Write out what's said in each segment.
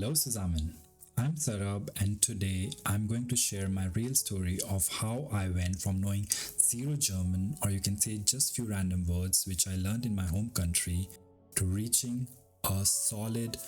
Hello, Suzaman. I'm Sarab, and today I'm going to share my real story of how I went from knowing zero German, or you can say just few random words which I learned in my home country, to reaching a solid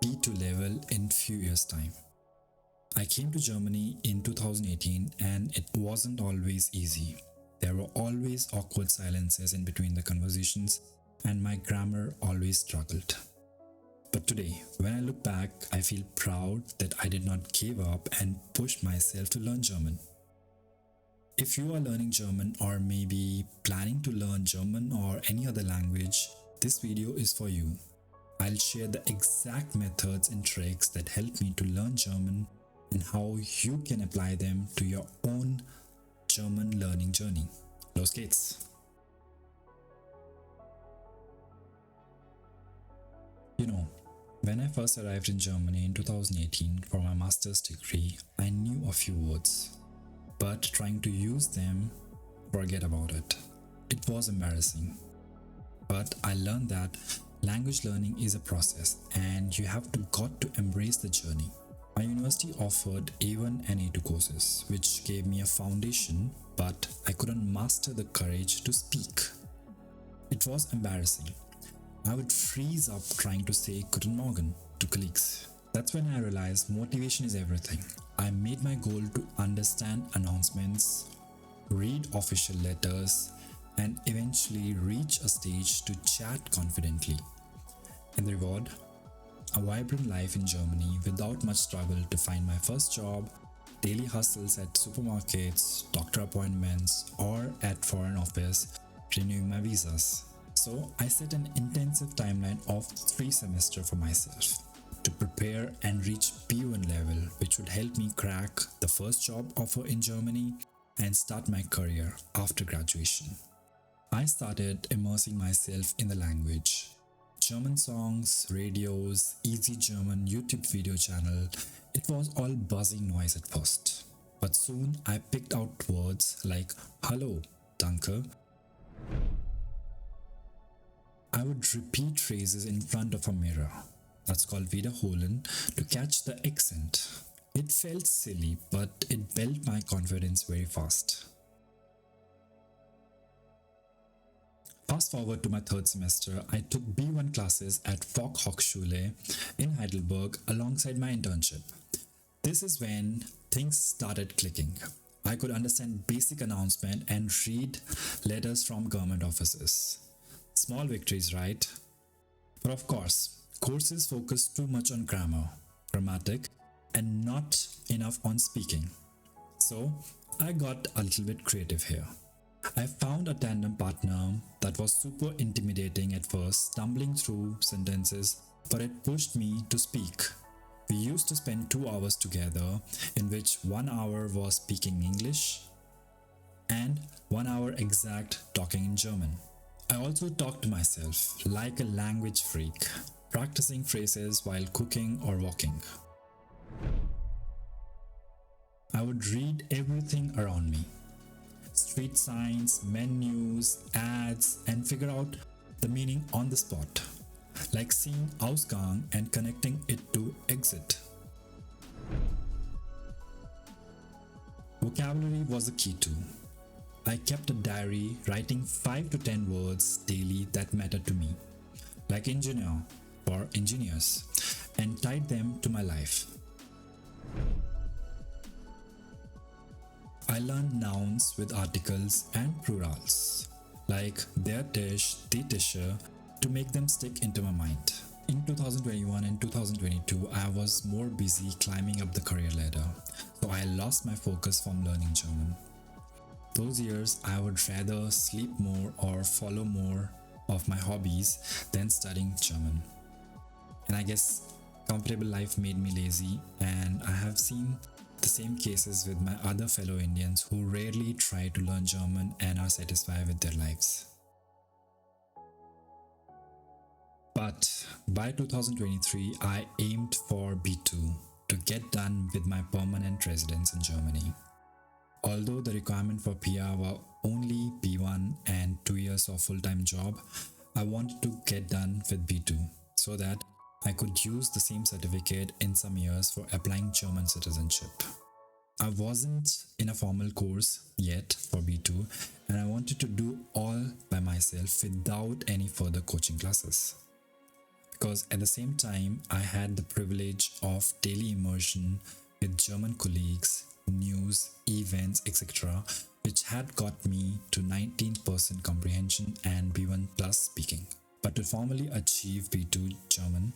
B2 level in few years' time. I came to Germany in 2018 and it wasn't always easy. There were always awkward silences in between the conversations, and my grammar always struggled. But today, when I look back, I feel proud that I did not give up and push myself to learn German. If you are learning German or maybe planning to learn German or any other language, this video is for you. I'll share the exact methods and tricks that helped me to learn German and how you can apply them to your own German learning journey. Los geht's! You know, when I first arrived in Germany in 2018 for my master's degree, I knew a few words, but trying to use them, forget about it. It was embarrassing. But I learned that language learning is a process and you have got to embrace the journey. My university offered A1 and A2 courses, which gave me a foundation, but I couldn't master the courage to speak. It was embarrassing. I would freeze up trying to say Guten Morgen to colleagues. That's when I realized motivation is everything. I made my goal to understand announcements, read official letters, and eventually reach a stage to chat confidently. And the reward? A vibrant life in Germany without much struggle to find my first job, daily hustles at supermarkets, doctor appointments, or at foreign office, renewing my visas. So I set an intensive timeline of 3 semesters for myself to prepare and reach B1 level, which would help me crack the first job offer in Germany and start my career after graduation. I started immersing myself in the language. German songs, radios, easy German YouTube video channel, it was all buzzing noise at first. But soon I picked out words like Hallo, Danke. I would repeat phrases in front of a mirror, that's called wiederholen, to catch the accent. It felt silly, but it built my confidence very fast. Fast forward to my 3rd semester, I took B1 classes at Fachhochschule in Heidelberg alongside my internship. This is when things started clicking. I could understand basic announcement and read letters from government offices. Small victories, right? But of course, courses focus too much on grammatic, and not enough on speaking. So I got a little bit creative here. I found a tandem partner that was super intimidating at first, stumbling through sentences, but it pushed me to speak. We used to spend 2 hours together, in which 1 hour was speaking English and 1 hour exact talking in German. I also talked to myself like a language freak, practicing phrases while cooking or walking. I would read everything around me. Street signs, menus, ads, and figure out the meaning on the spot, like seeing Ausgang and connecting it to exit. Vocabulary was the key too. I kept a diary writing 5 to 10 words daily that mattered to me, like engineer for engineers, and tied them to my life. I learned nouns with articles and plurals, like der Tisch, die Tische, to make them stick into my mind. In 2021 and 2022, I was more busy climbing up the career ladder, so I lost my focus from learning German. Those years, I would rather sleep more or follow more of my hobbies than studying German. And I guess comfortable life made me lazy, and I have seen the same cases with my other fellow Indians who rarely try to learn German and are satisfied with their lives. But by 2023, I aimed for B2 to get done with my permanent residence in Germany. Although the requirement for PR were only B1 and 2 years of full-time job, I wanted to get done with B2 so that I could use the same certificate in some years for applying German citizenship. I wasn't in a formal course yet for B2, and I wanted to do all by myself without any further coaching classes. Because at the same time, I had the privilege of daily immersion with German colleagues, news, events, etc., which had got me to 19% comprehension and B1 plus speaking. But to formally achieve B2 German,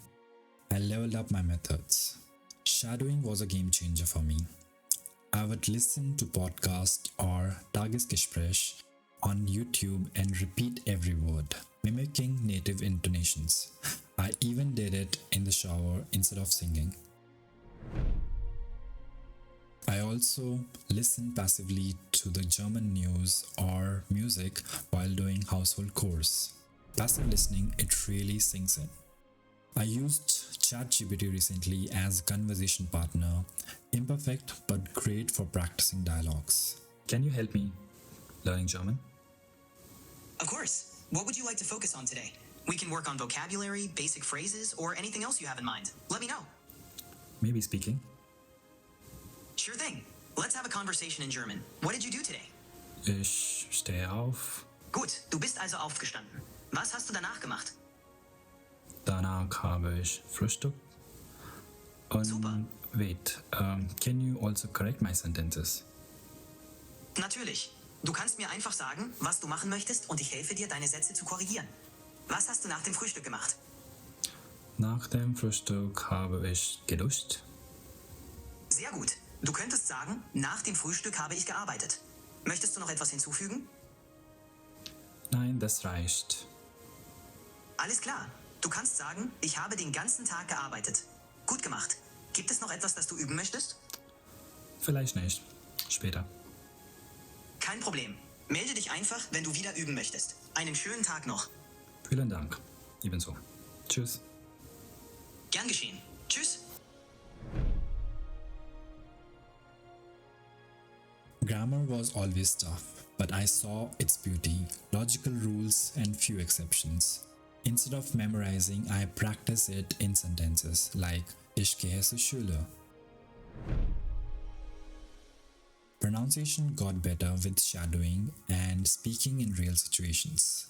I leveled up my methods. Shadowing was a game changer for me. I would listen to podcasts or Tagesgespräch on YouTube and repeat every word, mimicking native intonations. I even did it in the shower instead of singing. I also listened passively to the German news or music while doing household chores. Passive listening, it really sinks in. I used ChatGPT recently as a conversation partner, imperfect but great for practicing dialogues. Can you help me learning German? Of course. What would you like to focus on today? We can work on vocabulary, basic phrases, or anything else you have in mind. Let me know. Maybe speaking. Sure thing. Let's have a conversation in German. What did you do today? Ich stehe auf. Gut, du bist also aufgestanden. Was hast du danach gemacht? Danach habe ich Frühstück. Und Super. Wait, can you also correct my sentences? Natürlich. Du kannst mir einfach sagen, was du machen möchtest und ich helfe dir, deine Sätze zu korrigieren. Was hast du nach dem Frühstück gemacht? Nach dem Frühstück habe ich geduscht. Sehr gut. Du könntest sagen, nach dem Frühstück habe ich gearbeitet. Möchtest du noch etwas hinzufügen? Nein, das reicht. Alles klar. Du kannst sagen, ich habe den ganzen Tag gearbeitet. Gut gemacht. Gibt es noch etwas, das du üben möchtest? Vielleicht nicht. Später. Kein Problem. Melde dich einfach, wenn du wieder üben möchtest. Einen schönen Tag noch. Vielen Dank. Ebenso. Tschüss. Gern geschehen. Tschüss. Grammar was always tough, but I saw its beauty, logical rules, and few exceptions. Instead of memorizing, I practice it in sentences like Ich gehe zur Schule. Pronunciation got better with shadowing and speaking in real situations,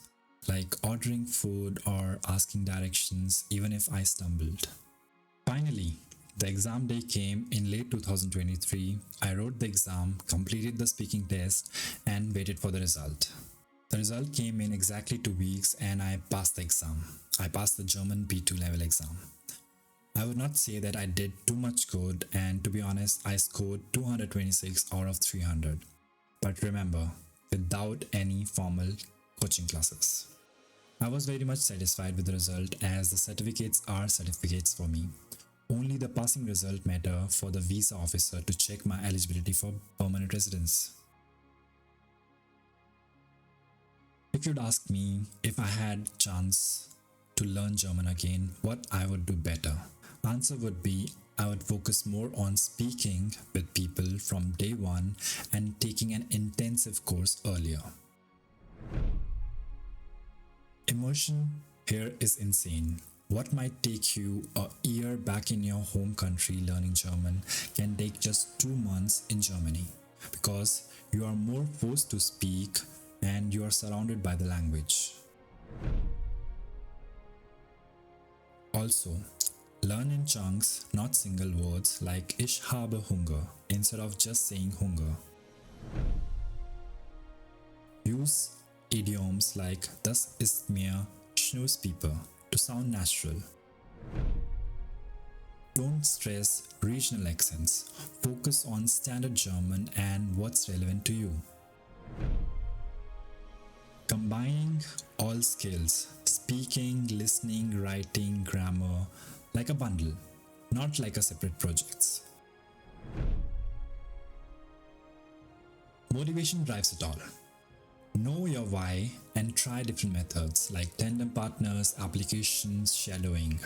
like ordering food or asking directions even if I stumbled. Finally, the exam day came in late 2023. I wrote the exam, completed the speaking test, and waited for the result. The result came in exactly 2 weeks and I passed the exam. I passed the German B2 level exam. I would not say that I did too much good, and to be honest, I scored 226 out of 300. But remember, without any formal coaching classes. I was very much satisfied with the result as the certificates are certificates for me. Only the passing result matter for the visa officer to check my eligibility for permanent residence. If you'd ask me if I had chance to learn German again, what I would do better, answer would be I would focus more on speaking with people from day one and taking an intensive course earlier. Immersion here is insane. What might take you a year back in your home country learning German can take just 2 months in Germany because you are more forced to speak and you are surrounded by the language. Also, learn in chunks, not single words like Ich habe Hunger instead of just saying Hunger. Use idioms like Das ist mir Schnurspieper to sound natural. Don't stress regional accents. Focus on standard German and what's relevant to you. Combining all skills, speaking, listening, writing, grammar, like a bundle, not like a separate projects. Motivation drives it all. Know your why and try different methods like tandem partners, applications, shadowing,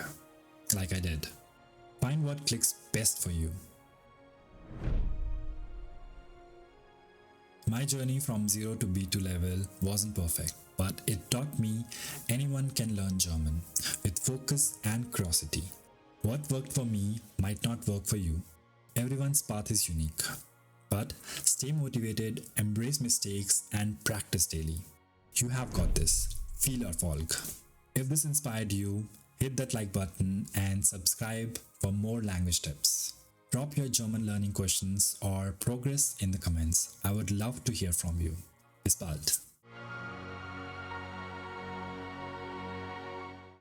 like I did. Find what clicks best for you. My journey from 0 to B2 level wasn't perfect, but it taught me anyone can learn German with focus and curiosity. What worked for me might not work for you. Everyone's path is unique. But stay motivated, embrace mistakes, and practice daily. You have got this. Feel Erfolg. If this inspired you, hit that like button and subscribe for more language tips. Drop your German learning questions or progress in the comments. I would love to hear from you. Bis bald.